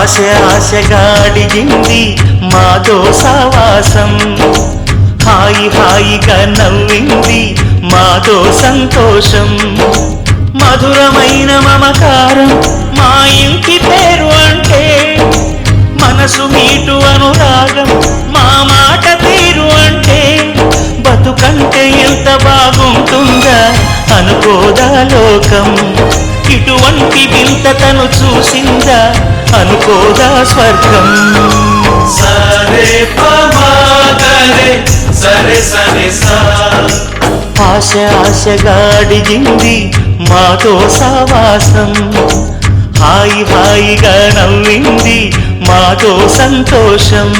ఆశ ఆశగా అడిగింది మాతో సావాసం, హాయి హాయిగా నవ్వింది మాతో సంతోషం. మధురమైన మమకారం మా ఇంటి పేరు అంటే, మనసు మీటు అనురాగం మా మాట తీరు అంటే, బతుకంటే ఎంత బాగుంటుందా అనుకోదా లోకం, ఇటువంటి వింతతను చూసిందా అనుకోదా స్వర్గం. సరే పమాగరే సరే సరే సా, ఆశ ఆశగా అడిగింది మాతో సావాసం, హాయి హాయిగా నవ్వింది మాతో సంతోషం.